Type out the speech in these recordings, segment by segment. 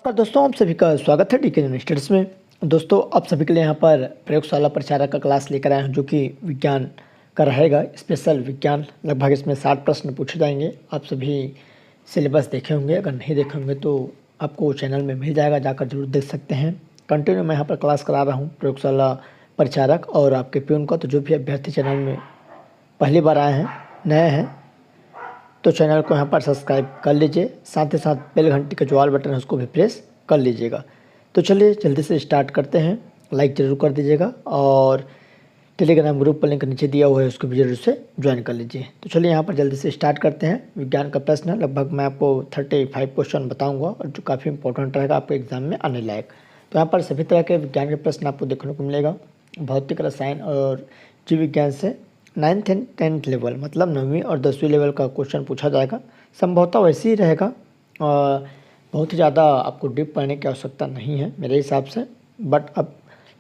और दोस्तों आप सभी का स्वागत है डीके यूनिवर्सिटीज में। दोस्तों आप सभी के लिए यहाँ पर प्रयोगशाला परिचारक का क्लास लेकर आए हैं जो कि विज्ञान का रहेगा, स्पेशल विज्ञान। लगभग इसमें 60 प्रश्न पूछे जाएंगे। आप सभी सिलेबस देखे होंगे, अगर नहीं देखे होंगे तो आपको चैनल में मिल जाएगा, जाकर जरूर देख सकते हैं। कंटिन्यू मैं यहाँ पर क्लास करा रहा हूँ प्रयोगशाला परिचारक और आपके प्यून का। तो जो भी अभ्यर्थी चैनल में पहली बार आए हैं, नए हैं, तो चैनल को यहाँ पर सब्सक्राइब कर लीजिए, साथ ही साथ बेल घंटी का जो ऑल बटन है उसको भी प्रेस कर लीजिएगा। तो चलिए जल्दी से स्टार्ट करते हैं। लाइक ज़रूर कर दीजिएगा और टेलीग्राम ग्रुप पर लिंक नीचे दिया हुआ है, उसको भी जरूर से ज्वाइन कर लीजिए। तो चलिए यहाँ पर जल्दी से स्टार्ट करते हैं। विज्ञान का प्रश्न है, लगभग मैं आपको 35 क्वेश्चन बताऊँगा और जो काफ़ी इंपॉर्टेंट रहेगा आपके एग्जाम में आने लायक। तो यहाँ पर सभी तरह के विज्ञान के प्रश्न आपको देखने को मिलेगा। भौतिक, रसायन और जीव विज्ञान से 9th एंड 10th लेवल, मतलब 9वीं और 10वीं लेवल का क्वेश्चन पूछा जाएगा। संभवतः वैसे ही रहेगा और बहुत ही ज़्यादा आपको डीप पढ़ने की आवश्यकता नहीं है मेरे हिसाब से। बट अब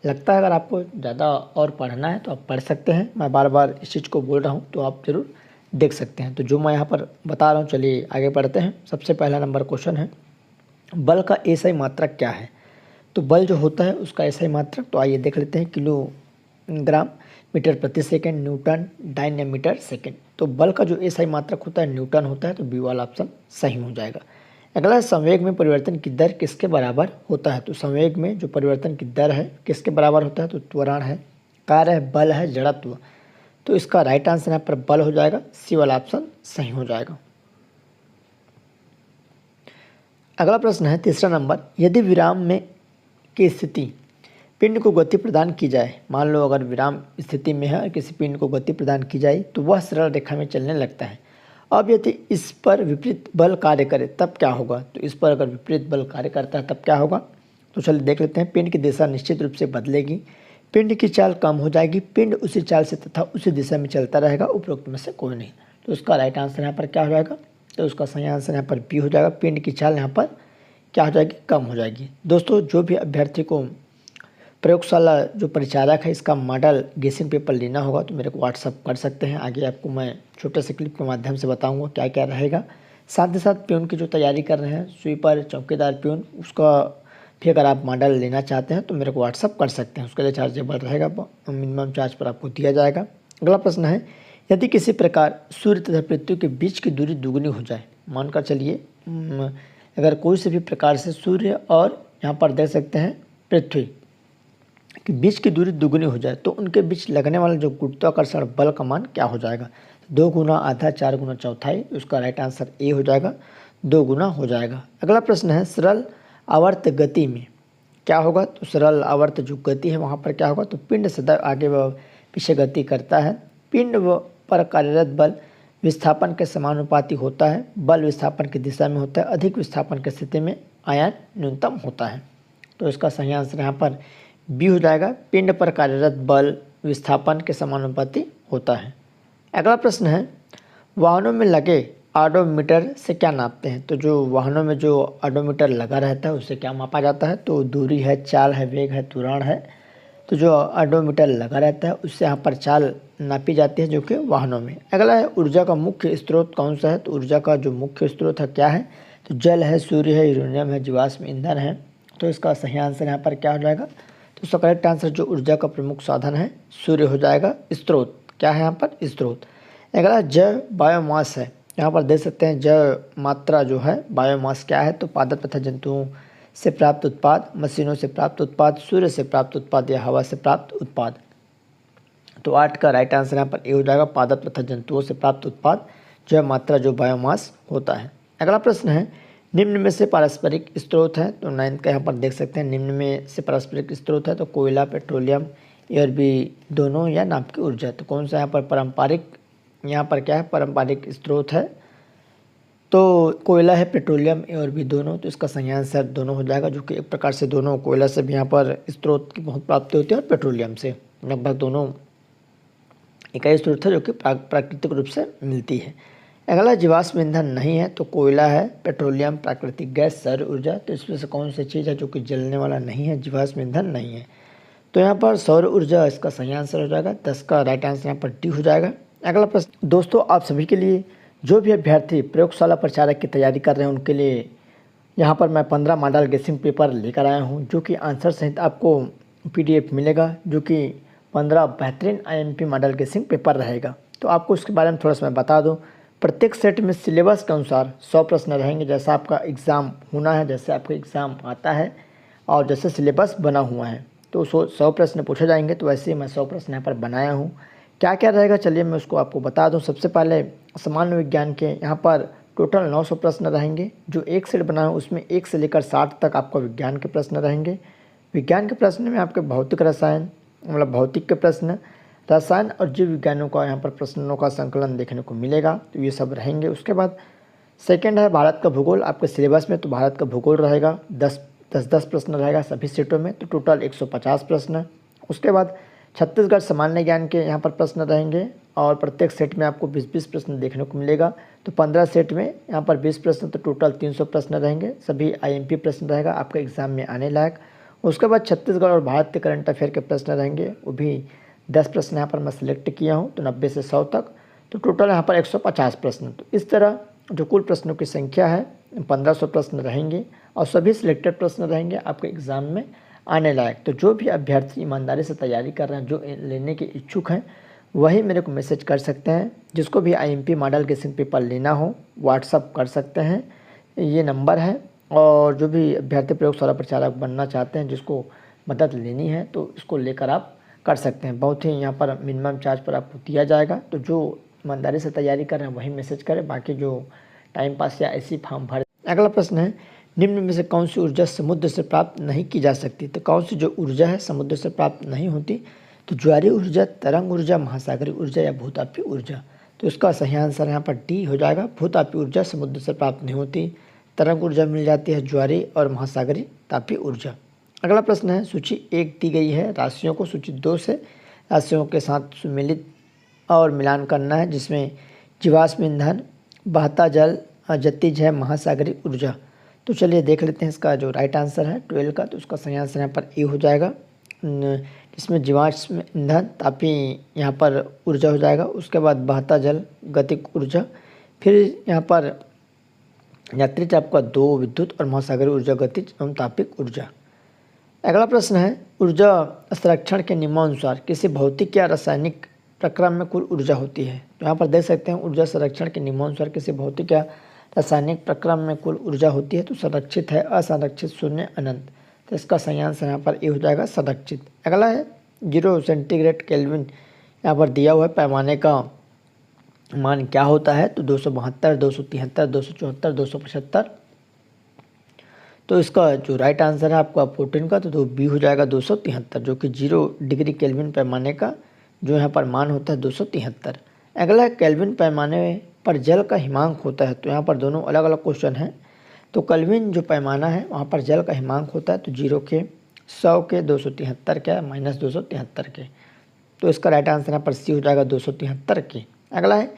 लगता है अगर आपको ज़्यादा और पढ़ना है तो आप पढ़ सकते हैं। मैं बार बार इस चीज़ को बोल रहा हूँ तो आप ज़रूर देख सकते हैं। तो जो मैं यहाँ पर बता रहा हूँ, चलिए आगे बढ़ते हैं। सबसे पहला नंबर क्वेश्चन है, बल का एसआई मात्रक क्या है? तो बल जो होता है उसका एसआई मात्रक, तो आइए देख लेते हैं। किलोग्राम मीटर प्रति सेकंड, न्यूटन, डायनामीटर सेकंड। तो बल का जो एसआई मात्रक होता है न्यूटन होता है, तो बी वाला ऑप्शन सही हो जाएगा। अगला है, संवेग में परिवर्तन की दर किसके बराबर होता है? तो संवेग में जो परिवर्तन की दर है किसके बराबर होता है? तो त्वरण है, कार्य है, बल है, जड़त्व। तो इसका राइट आंसर यहाँ पर बल हो जाएगा, सी वाला ऑप्शन सही हो जाएगा। अगला प्रश्न है तीसरा नंबर, यदि विराम में की स्थिति पिंड को गति प्रदान की जाए, मान लो अगर विराम स्थिति में है और किसी पिंड को गति प्रदान की जाए तो वह सरल रेखा में चलने लगता है। अब यदि इस पर विपरीत बल कार्य करे तब क्या होगा? तो इस पर अगर विपरीत बल कार्य करता है तब क्या होगा? तो चलिए देख लेते हैं। पिंड की दिशा निश्चित रूप से बदलेगी, पिंड की चाल कम हो जाएगी, पिंड उसी चाल से तथा उसी दिशा में चलता रहेगा, उपरोक्त में से कोई नहीं। तो उसका राइट आंसर यहाँ पर क्या हो जाएगा? तो उसका सही आंसर यहाँ पर बी हो जाएगा। पिंड की चाल यहाँ पर क्या हो जाएगी? कम हो जाएगी। दोस्तों जो भी अभ्यर्थी को प्रयोगशाला जो परिचारक है इसका मॉडल गेसिंग पेपर लेना होगा तो मेरे को व्हाट्सअप कर सकते हैं। आगे आपको मैं छोटे से क्लिप के माध्यम से बताऊंगा क्या क्या रहेगा। साथ ही साथ प्यून की जो तैयारी कर रहे हैं, स्वीपर, चौकीदार प्यून, उसका भी अगर आप मॉडल लेना चाहते हैं तो मेरे को व्हाट्सअप कर सकते हैं। उसके लिए चार्जेबल रहेगा, मिनिमम चार्ज पर आपको दिया जाएगा। अगला प्रश्न है, यदि किसी प्रकार सूर्य तथा पृथ्वी के बीच की दूरी दुगनी हो जाए, मानकर चलिए अगर कोई से भी प्रकार से सूर्य और यहाँ पर देख सकते हैं पृथ्वी कि बीच की दूरी दुगनी हो जाए तो उनके बीच लगने वाला जो गुरुत्वाकर्षण बल का मान क्या हो जाएगा? 2 गुना आधा, 4 गुना चौथाई। उसका राइट आंसर ए हो जाएगा, 2 गुना हो जाएगा। अगला प्रश्न है, सरल आवर्त गति में क्या होगा? तो सरल आवर्त जो गति है वहाँ पर क्या होगा? तो पिंड सदैव आगे व पीछे गति करता है। पिंड पर कार्यरत बल विस्थापन के समानुपाती होता है। बल विस्थापन की दिशा में होता है। अधिक विस्थापन की स्थिति में आयाम न्यूनतम होता है। तो इसका सही आंसर यहाँ पर बी हो जाएगा। पिंड पर कार्यरत बल विस्थापन के समानुपाती होता है। अगला प्रश्न है, वाहनों में लगे ऑडोमीटर से क्या नापते हैं? तो जो वाहनों में जो ऑडोमीटर लगा रहता है उससे क्या मापा जाता है? तो दूरी है, चाल है, वेग है, त्वरण है। तो जो ऑडोमीटर लगा रहता है उससे यहाँ पर चाल नापी जाती है जो कि वाहनों में। अगला है, ऊर्जा का मुख्य स्रोत कौन सा है? तो ऊर्जा का जो मुख्य स्रोत है क्या है? तो जल है, सूर्य है, यूरेनियम है, जीवाश्म ईंधन है। तो इसका सही आंसर यहाँ पर क्या हो जाएगा? तो उसका करेक्ट आंसर जो ऊर्जा का प्रमुख साधन है सूर्य हो जाएगा। स्रोत क्या है यहाँ पर? स्रोत। अगला जैव बायोमास है, यहाँ पर देख सकते हैं जैव मात्रा जो है बायोमास क्या है? तो पादप तथा जंतुओं से प्राप्त उत्पाद, मशीनों से प्राप्त उत्पाद, सूर्य से प्राप्त उत्पाद या हवा से प्राप्त उत्पाद। तो 8 का राइट आंसर यहाँ पर ए हो जाएगा, पादप तथा जंतुओं से प्राप्त उत्पाद जैव मात्रा जो बायोमास होता है। अगला प्रश्न है, निम्न में से पारस्परिक स्रोत है? तो 9th का यहाँ पर देख सकते हैं निम्न में से पारस्परिक स्रोत है तो कोयला, पेट्रोलियम, एयर भी दोनों या नाप की ऊर्जा। तो कौन सा यहाँ पर पारंपरिक, यहाँ पर क्या है? पारंपरिक स्रोत है। तो कोयला है, पेट्रोलियम, एयर भी दोनों। तो इसका सही आंसर दोनों हो जाएगा, जो कि एक प्रकार से दोनों, कोयला से भी यहाँ पर स्रोत की बहुत प्राप्ति होती है और पेट्रोलियम से लगभग दोनों एक ही स्रोत है जो कि प्राकृतिक रूप से मिलती है। अगला जीवाश्म ईंधन नहीं है तो कोयला है, पेट्रोलियम, प्राकृतिक गैस, सौर ऊर्जा। तो इसमें से कौन सी चीज़ है जो कि जलने वाला नहीं है, जीवाश्म ईंधन नहीं है? तो यहाँ पर सौर ऊर्जा इसका सही आंसर हो जाएगा। 10 का राइट आंसर यहाँ पर डी हो जाएगा। अगला प्रश्न, दोस्तों आप सभी के लिए जो भी अभ्यर्थी प्रयोगशाला परिचारक की तैयारी कर रहे हैं उनके लिए यहाँ पर मैं 15 मॉडल गेसिंग पेपर लेकर आया हूँ, जो कि आंसर सहित आपको PDF मिलेगा, जो कि 15 बेहतरीन IMP मॉडल गेसिंग पेपर रहेगा। तो आपको उसके बारे में थोड़ा सा मैं बता दूँ। प्रत्येक सेट में सिलेबस के अनुसार 100 प्रश्न रहेंगे, जैसा आपका एग्ज़ाम होना है, जैसे आपका एग्ज़ाम आता है और जैसे सिलेबस बना हुआ है, तो 100 प्रश्न पूछे जाएंगे। तो वैसे ही मैं 100 प्रश्न यहाँ पर बनाया हूँ। क्या क्या रहेगा चलिए मैं उसको आपको बता दूँ। सबसे पहले सामान्य विज्ञान के यहाँ पर टोटल 900 प्रश्न रहेंगे। जो एक सेट बना है उसमें 1 से लेकर 60 तक आपको विज्ञान के प्रश्न रहेंगे। विज्ञान के प्रश्न में आपके भौतिक रसायन मतलब भौतिक के प्रश्न, रसायन और जीव विज्ञानों का यहाँ पर प्रश्नों का संकलन देखने को मिलेगा, तो ये सब रहेंगे। उसके बाद सेकंड है भारत का भूगोल। आपके सिलेबस में तो भारत का भूगोल रहेगा, 10 प्रश्न रहेगा सभी सेटों में, तो टोटल 150 प्रश्न। उसके बाद छत्तीसगढ़ सामान्य ज्ञान के यहाँ पर प्रश्न रहेंगे और प्रत्येक सेट में आपको 20-20 प्रश्न देखने को मिलेगा। तो 15 सेट में यहाँ पर 20 प्रश्न, तो टोटल 300 प्रश्न रहेंगे। सभी IMP प्रश्न रहेगा आपके एग्ज़ाम में आने लायक। उसके बाद छत्तीसगढ़ और भारत के करंट अफेयर के प्रश्न रहेंगे, वो भी 10 प्रश्न यहाँ पर मैं सिलेक्ट किया हूँ, तो 90 से 100 तक, तो टोटल यहाँ पर 150 प्रश्न। तो इस तरह जो कुल प्रश्नों की संख्या है 1500 प्रश्न रहेंगे और सभी सिलेक्टेड प्रश्न रहेंगे आपके एग्ज़ाम में आने लायक। तो जो भी अभ्यर्थी ईमानदारी से तैयारी कर रहे हैं, जो लेने के इच्छुक हैं, वही मेरे को मैसेज कर सकते हैं। जिसको भी IMP मॉडल गेसिंग पेपर लेना हो व्हाट्सअप कर सकते हैं, ये नंबर है। और जो भी अभ्यर्थी प्रयोगशाला प्रचारक बनना चाहते हैं, जिसको मदद लेनी है, तो इसको लेकर आप कर सकते हैं। बहुत ही यहाँ पर मिनिमम चार्ज पर आपको दिया जाएगा। तो जो ईमानदारी से तैयारी कर रहे हैं वही मैसेज करें, बाकी जो टाइम पास या ऐसी फॉर्म भर। अगला प्रश्न है, निम्न में से कौन सी ऊर्जा समुद्र से प्राप्त नहीं की जा सकती? तो कौन सी जो ऊर्जा है समुद्र से प्राप्त नहीं होती? तो ज्वारीय ऊर्जा, तरंग ऊर्जा, महासागरीय ऊर्जा या भूतापीय ऊर्जा? तो इसका सही आंसर यहाँ पर D हो जाएगा। भूतापीय ऊर्जा समुद्र से प्राप्त नहीं होती, तरंग ऊर्जा मिल जाती है ज्वारीय और महासागरीय तापीय ऊर्जा। अगला प्रश्न है, सूची 1 दी गई है राशियों को सूची 2 से राशियों के साथ सुमेलित और मिलान करना है, जिसमें जीवाश्म ईंधन, बहता जल, जतीज है, महासागरीय ऊर्जा। तो चलिए देख लेते हैं इसका जो राइट आंसर है 12 का, तो उसका सही आंसर यहाँ पर A हो जाएगा, जिसमें जीवाश्म ईंधन तापीय यहाँ पर ऊर्जा हो जाएगा। उसके बाद बहता जल गतिक ऊर्जा, फिर यहाँ पर जतीज आपका 2 विद्युत और महासागरीय ऊर्जा गतिज एवं तापिक ऊर्जा। अगला प्रश्न है, ऊर्जा संरक्षण के नियमानुसार किसी भौतिक या रासायनिक प्रक्रम में कुल ऊर्जा होती है? तो यहाँ पर देख सकते हैं ऊर्जा संरक्षण के नियमानुसार किसी भौतिक या रासायनिक प्रक्रम में कुल ऊर्जा होती है, तो संरक्षित है, असंरक्षित, शून्य, अनंत। तो इसका सही आंसर यहाँ पर A हो जाएगा, संरक्षित। अगला है 0 सेंटीग्रेड केल्विन, यहाँ पर दिया हुआ है पैमाने का मान क्या होता है? तो 272, 273, 274, 275। तो इसका जो राइट आंसर है आपका 14 का, तो B हो जाएगा 273, जो कि 0 डिग्री केल्विन पैमाने का जो यहाँ पर मान होता है 273। अगला केल्विन पैमाने पर जल का हिमांक होता है, तो यहाँ पर दोनों अलग अलग क्वेश्चन हैं। तो केल्विन जो पैमाना है वहाँ पर जल का हिमांक होता है, तो 0 के, 100 के, 273 के, -273 के। तो इसका राइट आंसर यहाँ पर C हो जाएगा 273 के। अगला है,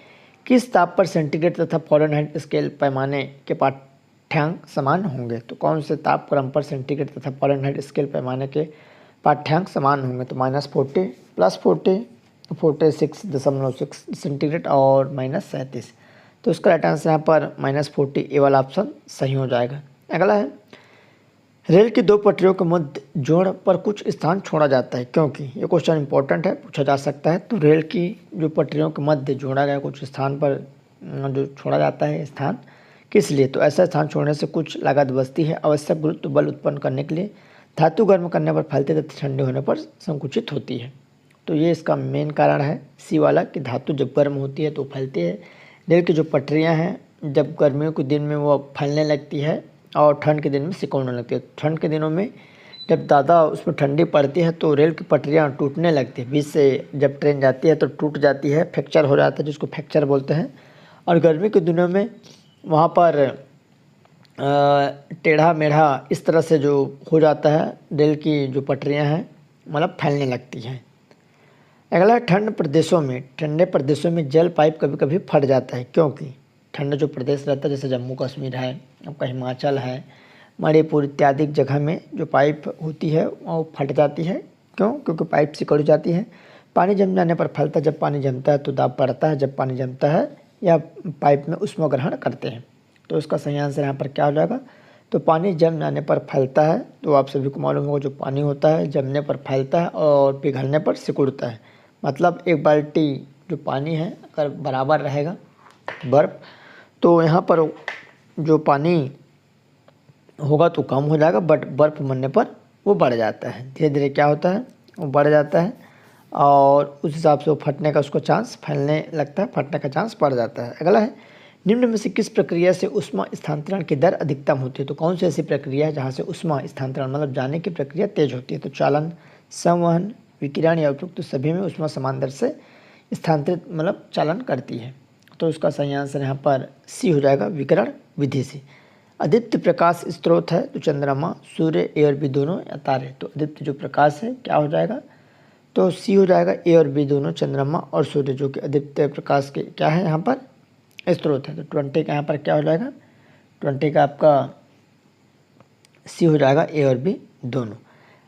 किस ताप पर सेंटीग्रेड तथा फ़ारेनहाइट स्केल पैमाने के पाठ्यांक समान होंगे? तो कौन से ताप क्रम पर सेंटीग्रेड तथा फ़ारेनहाइट स्केल पैमाने के पाठ्यांक समान होंगे? तो -40, +40, 46.6 सेंटीग्रेड और -37। तो इसका राइट आंसर यहाँ पर -40 A वाला ऑप्शन सही हो जाएगा। अगला है, रेल की 2 पटरियों के मध्य जोड़ पर कुछ स्थान छोड़ा जाता है क्योंकि? ये क्वेश्चन इंपॉर्टेंट है, पूछा जा सकता है। तो रेल की जो पटरियों के मध्य जोड़ा गया कुछ स्थान पर जो छोड़ा जाता है स्थान, किस लिए? तो ऐसा स्थान छोड़ने से कुछ लागत बचती है। आवश्यक गुरुत्व बल उत्पन्न करने के लिए, धातु गर्म करने पर फैलती तथा ठंडे होने पर संकुचित होती है। तो ये इसका मेन कारण है C वाला, कि धातु जब गर्म होती है तो फैलती है। रेल की जो पटरियाँ हैं जब गर्मियों के दिन में वो फैलने लगती है और ठंड के दिन में सिकुड़ने लगती है। ठंड के दिनों में जब ज़्यादा उसमें ठंडी पड़ती है तो रेल की पटरियाँ टूटने लगती है, बीच से जब ट्रेन जाती है तो टूट जाती है, फ्रैक्चर हो जाता है, जिसको फ्रैक्चर बोलते हैं। और गर्मी के दिनों में वहाँ पर टेढ़ा मेढ़ा इस तरह से जो हो जाता है, रेल की जो पटरियाँ हैं मतलब फैलने लगती हैं। अगला, ठंड प्रदेशों में, ठंडे प्रदेशों में जल पाइप कभी कभी फट जाता है क्योंकि? ठंडा जो प्रदेश रहता है जैसे जम्मू कश्मीर है, आपका हिमाचल है, मणिपुर इत्यादि जगह में जो पाइप होती है वो फट जाती है। क्यों? क्योंकि पाइप सिकुड़ जाती है। पानी जम जाने पर फैलता है, जब पानी जमता है तो दाब बढ़ता है, जब पानी जमता है या पाइप में ऊष्मा ग्रहण करते हैं। तो इसका सही आंसर यहाँ पर क्या हो जाएगा? तो पानी जम जाने पर फैलता है, तो आप सभी को मालूम होगा जो पानी होता है जमने पर फैलता है और पिघलने पर सिकुड़ता है। मतलब एक बाल्टी जो पानी है अगर बराबर रहेगा बर्फ़, तो यहाँ पर जो पानी होगा तो कम हो जाएगा, बट बर्फ़ बनने पर वो बढ़ जाता है। धीरे धीरे क्या होता है, वो बढ़ जाता है और उस हिसाब से वो फटने का उसको चांस, फैलने लगता है, फटने का चांस बढ़ जाता है। अगला है, निम्न में से किस प्रक्रिया से ऊष्मा स्थानांतरण की दर अधिकतम होती है? तो कौन सी ऐसी प्रक्रिया है जहाँ से ऊष्मा स्थानांतरण मतलब जाने की प्रक्रिया तेज होती है? तो चालन, संवहन, विकिरण या उपयुक्त सभी में ऊष्मा समान दर से स्थानांतरित मतलब चालन करती है। तो इसका सही आंसर यहाँ पर सी हो जाएगा, विकिरण विधि से। अदीप्त प्रकाश स्रोत है तो चंद्रमा, सूर्य, ए और बी दोनों या तारे। तो अदीप्त जो प्रकाश है क्या हो जाएगा, तो सी हो जाएगा, ए और बी दोनों, चंद्रमा और सूर्य जो कि अदीप्त प्रकाश के क्या है यहाँ पर स्रोत है। तो 20 का यहाँ पर क्या हो जाएगा, 20 का आपका सी हो जाएगा, ए और बी दोनों।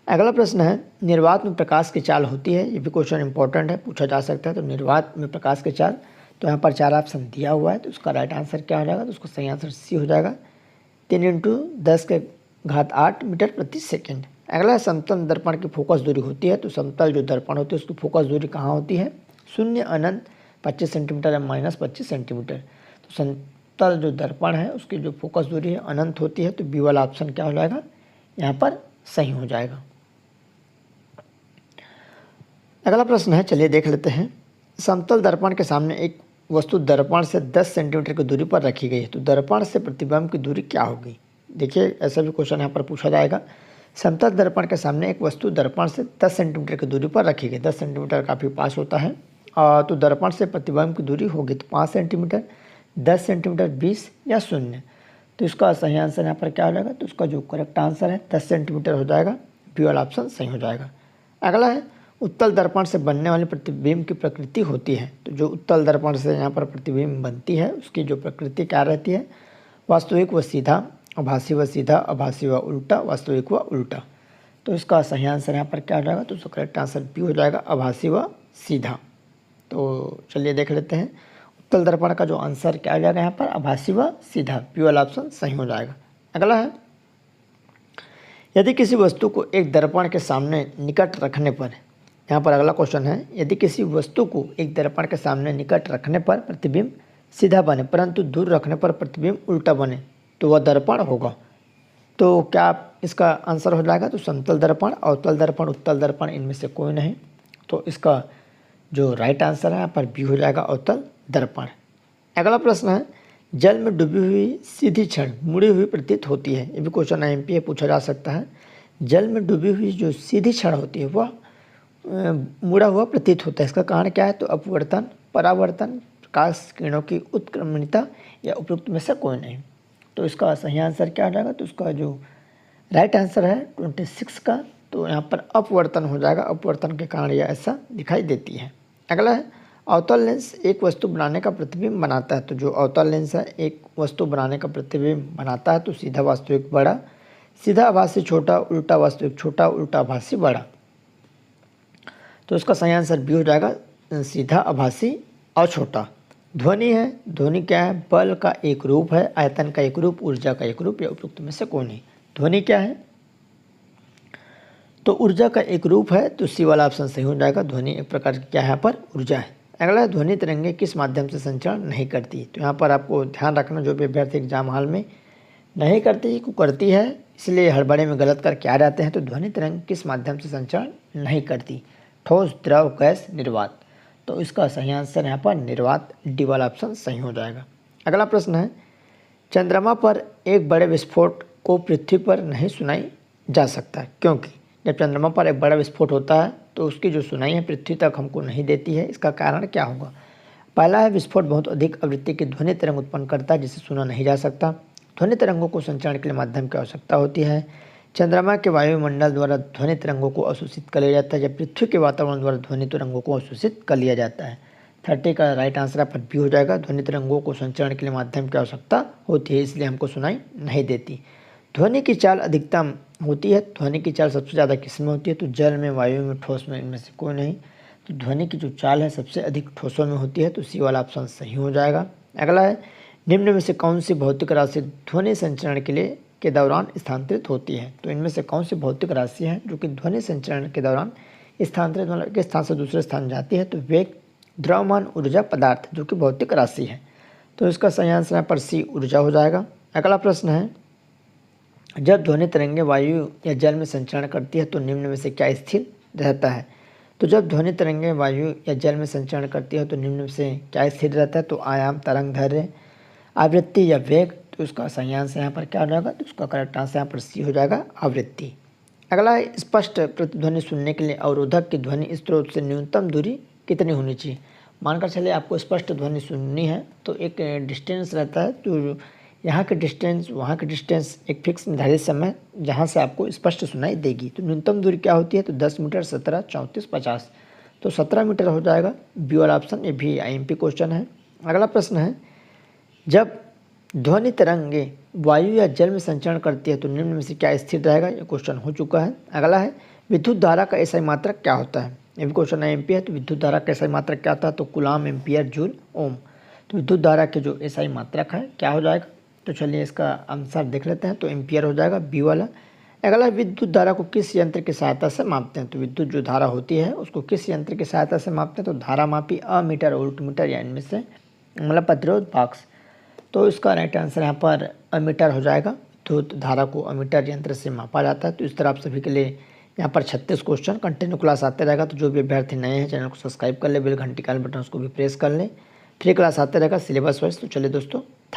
अगला प्रश्न है, निर्वात में प्रकाश की चाल होती है? ये भी क्वेश्चन इंपॉर्टेंट है, पूछा जा सकता है। तो निर्वात में प्रकाश की चाल, तो यहाँ पर 4 ऑप्शन दिया हुआ है, तो उसका राइट आंसर क्या हो जाएगा, तो उसका सही आंसर सी हो जाएगा, 3 × 10⁸ मीटर प्रति सेकेंड। अगला है, समतल दर्पण की फोकस दूरी होती है? तो समतल जो दर्पण होती है उसकी फोकस दूरी कहाँ होती है, शून्य अनंत 25 सेंटीमीटर या -25 सेंटीमीटर। तो समतल जो दर्पण है उसकी जो फोकस दूरी है अनंत होती है, तो बी वाला ऑप्शन क्या हो जाएगा, यहाँ पर सही हो जाएगा। अगला प्रश्न है, चलिए देख लेते हैं। समतल दर्पण के सामने एक वस्तु दर्पण से 10 सेंटीमीटर की दूरी पर रखी गई है, तो दर्पण से प्रतिबिंब की दूरी क्या होगी? देखिए ऐसा भी क्वेश्चन यहाँ पर पूछा जाएगा। समतल दर्पण के सामने एक वस्तु दर्पण से 10 सेंटीमीटर की दूरी पर रखी गई, 10 सेंटीमीटर काफ़ी पास होता है, तो दर्पण से प्रतिबिंब की दूरी होगी तो 5 सेंटीमीटर, 10 सेंटीमीटर, 20 या 0। तो इसका सही आंसर यहाँ पर क्या हो जाएगा, तो उसका जो करेक्ट आंसर है 10 सेंटीमीटर हो जाएगा, बी वाला ऑप्शन सही हो जाएगा। अगला है, उत्तल दर्पण से बनने वाली प्रतिबिंब की प्रकृति होती है? तो जो उत्तल दर्पण से यहाँ पर प्रतिबिंब बनती है उसकी जो प्रकृति क्या रहती है, वास्तविक व सीधा, आभासी व सीधा, आभासी व उल्टा, वास्तविक व उल्टा। तो इसका सही आंसर यहाँ पर क्या हो जाएगा, तो उसका करेक्ट आंसर बी हो जाएगा, आभासी व सीधा। तो चलिए देख लेते हैं, उत्तल दर्पण का जो आंसर क्या हो जाएगा यहाँ पर, आभासी व सीधा, बी वाला ऑप्शन सही हो जाएगा। अगला है, यदि किसी वस्तु को एक दर्पण के सामने निकट रखने पर, यहाँ पर अगला क्वेश्चन है, यदि किसी वस्तु को एक दर्पण के सामने निकट रखने पर प्रतिबिंब सीधा बने परंतु दूर रखने पर प्रतिबिंब उल्टा बने तो वह दर्पण होगा? तो क्या इसका आंसर हो जाएगा, तो समतल दर्पण, अवतल दर्पण, उत्तल दर्पण, इनमें से कोई नहीं। तो इसका जो राइट आंसर है यहाँ पर बी हो जाएगा, अवतल दर्पण। अगला प्रश्न है, जल में डूबी हुई सीधी छड़ मुड़ी हुई प्रतीत होती है? ये भी क्वेश्चन IMP पूछा जा सकता है। जल में डूबी हुई जो सीधी छड़ होती है वह मुड़ा हुआ प्रतीत होता है, इसका कारण क्या है, तो अपवर्तन, परावर्तन, प्रकाश किरणों की उत्क्रमणिता या उपयुक्त में से कोई नहीं। तो इसका सही आंसर क्या हो जाएगा, तो उसका जो राइट आंसर है 26 का, तो यहाँ पर अपवर्तन हो जाएगा, अपवर्तन के कारण यह ऐसा दिखाई देती है। अगला है, अवतल लेंस एक वस्तु बनाने का प्रतिबिंब बनाता है? तो जो अवतल लेंस है एक वस्तु बनाने का प्रतिबिंब बनाता है, तो सीधा वास्तविक बड़ा, सीधा आभासी छोटा, उल्टा वास्तविक छोटा, उल्टा आभासी बड़ा। तो इसका सही आंसर बी हो जाएगा, सीधा आभासी और छोटा। ध्वनि है, ध्वनि क्या है, बल का एक रूप है, आयतन का एक रूप, ऊर्जा का एक रूप या उपयुक्त में से कोई नहीं। ध्वनि क्या है, तो ऊर्जा का एक रूप है, तो सी वाला ऑप्शन सही हो जाएगा, ध्वनि एक प्रकार की क्या है यहाँ पर, ऊर्जा है। अगला है, ध्वनि तरंगे किस माध्यम से संचार नहीं करती? तो यहाँ पर आपको ध्यान रखना, जो भी अभ्यर्थी एग्जाम हॉल में नहीं करती को करती है, इसलिए हड़बड़े में गलत करके आ जाते हैं। तो ध्वनि तरंग किस माध्यम से संचार नहीं करती? ठोस, द्रव, गैस, निर्वात। तो इसका सही आंसर यहाँ पर निर्वात, डी वाला ऑप्शन सही हो जाएगा। अगला प्रश्न है, चंद्रमा पर एक बड़े विस्फोट को पृथ्वी पर नहीं सुनाई जा सकता, क्योंकि जब चंद्रमा पर एक बड़ा विस्फोट होता है तो उसकी जो सुनाई है पृथ्वी तक हमको नहीं देती है, इसका कारण क्या होगा? पहला है, विस्फोट बहुत अधिक आवृत्ति की ध्वनि तरंग उत्पन्न करता है जिसे सुना नहीं जा सकता। ध्वनि तरंगों को संचरण के लिए माध्यम की आवश्यकता होती है। चंद्रमा के वायुमंडल द्वारा ध्वनि तरंगों को अवशोषित कर लिया जाता है, जब पृथ्वी के वातावरण द्वारा ध्वनि तरंगों को अवशोषित कर लिया जाता है। 30 का राइट आंसर पर बी हो जाएगा, ध्वनि तरंगों को संचरण के लिए माध्यम की आवश्यकता होती है, इसलिए हमको सुनाई नहीं देती। ध्वनि की चाल अधिकतम होती है, ध्वनि की चाल सबसे ज़्यादा किस में होती है? तो जल में, वायु में, ठोस में, इनमें से कोई नहीं। तो ध्वनि की जो चाल है सबसे अधिक ठोसों में होती है, तो सी वाला ऑप्शन सही हो जाएगा। अगला है, निम्न में से कौन सी भौतिक राशि ध्वनि संचरण के लिए के दौरान स्थानांतरित होती है। तो इनमें से कौन सी भौतिक राशि है जो कि ध्वनि संचरण के दौरान स्थानांतरित, मतलब एक स्थान से दूसरे स्थान जाती है? तो वेग, द्रव्यमान, ऊर्जा, पदार्थ, जो कि भौतिक राशि है। तो इसका सही आंसर यहाँ पर सी, ऊर्जा हो जाएगा। अगला प्रश्न है, जब ध्वनि तरंगें वायु या जल में संचरण करती है तो निम्न में से क्या स्थिर रहता है? तो जब ध्वनि तरंगें वायु या जल में संचरण करती है तो निम्न में से क्या स्थिर रहता है? तो आयाम, तरंग दैर्ध्य, आवृत्ति या वेग। तो इसका सही आंसर यहाँ पर क्या हो जाएगा? तो इसका करेक्ट आंसर यहाँ पर सी हो जाएगा, आवृत्ति। अगला है, स्पष्ट प्रतिध्वनि सुनने के लिए अवरोधक की ध्वनि स्रोत से न्यूनतम दूरी कितनी होनी चाहिए? मानकर चलिए आपको स्पष्ट ध्वनि सुननी है तो एक डिस्टेंस रहता है, तो यहाँ के डिस्टेंस, वहाँ के डिस्टेंस, एक फिक्स निर्धारित समय जहाँ से आपको स्पष्ट सुनाई देगी। तो न्यूनतम दूरी क्या होती है? तो 10 मीटर, 17, 34, 50। तो 17 मीटर हो जाएगा, बी वाला ऑप्शन। ये भी IMP क्वेश्चन है। अगला प्रश्न है, जब ध्वनि तरंगे वायु या जल में संचरण करती है तो निम्न में से क्या स्थिर रहेगा? ये क्वेश्चन हो चुका है। अगला है, विद्युत धारा का एसआई मात्रक क्या होता है? ये भी क्वेश्चन IMP है। तो विद्युत धारा का एसआई मात्रक क्या होता है? तो कूलाम, एम्पियर, जूल, ओम। तो विद्युत धारा के जो एसआई मात्रक है क्या हो जाएगा? तो चलिए इसका आंसर देख लेते हैं। तो एम्पियर हो जाएगा, बी वाला। अगला, विद्युत धारा को किस यंत्र की सहायता से मापते हैं? तो विद्युत जो धारा होती है उसको किस यंत्र की सहायता से मापते हैं? तो धारा मापी, अमीटर, वोल्टमीटर या इनमें से, मतलब प्रतिरोध बॉक्स। तो इसका राइट आंसर यहाँ पर अमीटर हो जाएगा। विद्युत धारा को अमीटर यंत्र से मापा जाता है। तो इस तरह आप सभी के लिए यहाँ पर 36 क्वेश्चन कंटिन्यू क्लास आते रहेगा। तो जो भी अभ्यर्थी नए हैं चैनल को सब्सक्राइब कर ले, बेल घंटी का बटन उसको भी प्रेस कर लें। फ्री क्लास आते रहेगा सिलेबस वाइज। तो चलिए दोस्तों